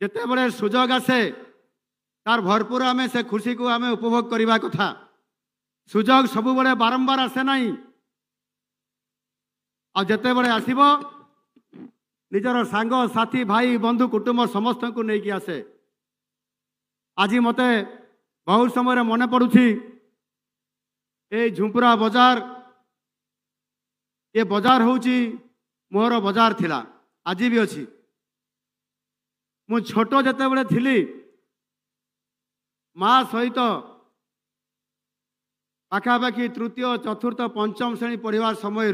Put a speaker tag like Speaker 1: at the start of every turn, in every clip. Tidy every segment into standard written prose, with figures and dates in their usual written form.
Speaker 1: जिते बड़े सुजोग आसे तार भरपूर आम से खुशी को आम उपभोग करने कथा। सुजोग सब बड़े बारंबार आसे ना आते बड़े आसब निजर सांग साथी भाई बंधु कुटुंब समस्त को लेकिन आसे। आज मत बहुत समय मन पड़ुछि ए झुंपुरा बजार ये बजार होउची मोर बजार थिला आज भी अच्छी। मु छोट जते बड़े थिली माँ सहित पाखापाखि तृतीय चतुर्थ पंचम श्रेणी पढ़िवा समय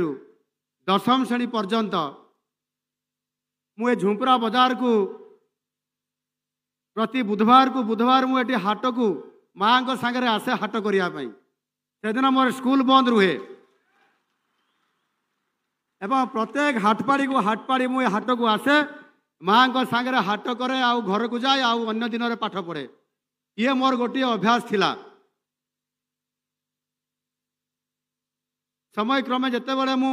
Speaker 1: दशम श्रेणी पर्यंत मुझे झुंपुरा बाजार को प्रति बुधवार मुझे हाट को माँ को सांगे आसे हाट करने से दिन मोर स्कूल बंद रुहे एवं प्रत्येक हाटपाड़ी मुझे हाट को आसे माँ को सांगे हाट करे आउ घर को जाए आउ अन्य दिन में पाठ पढ़े। ये मोर गोटे अभ्यास थिला। समय क्रमे जिते बड़े मु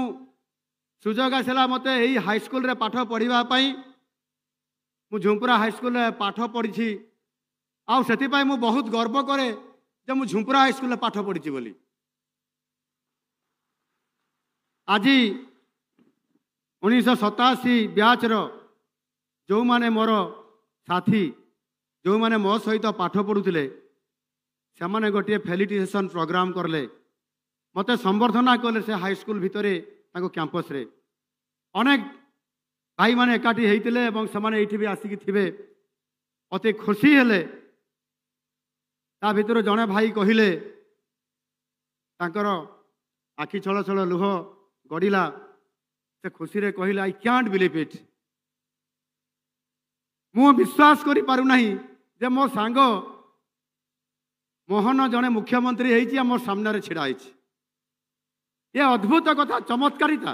Speaker 1: सुजोग आसला मत यही हाईस्कल रे पाठ पढ़ापी मु झुंपुरा हाईस्कल पाठ पढ़ी आउ से मु बहुत गर्व करे जे मु झुंपुरा हाईस्कल पाठ पढ़ी बोली। आज 1987 ब्याच जो माने मोर साथी जो माने मो सहित पाठ पढ़ुले से माने गोटे फेलिटेशन प्रोग्राम करले मते संबर्धना कले से हाईस्कल भितर कैंपस रे अनेक भाई माने एकाठी होते से भी आसिक थे अति खुशी हेले। ता भितर जड़े भाई कहले आखि छल छल लुह गड़िला से खुशी रे कहले आई क्यांट बिलीव इट मु विश्वास करि पारु नहीं जे मो सांग मोहन जड़े मुख्यमंत्री होती मो सामने छिड़ा ये अद्भुत कथा चमत्कारिता।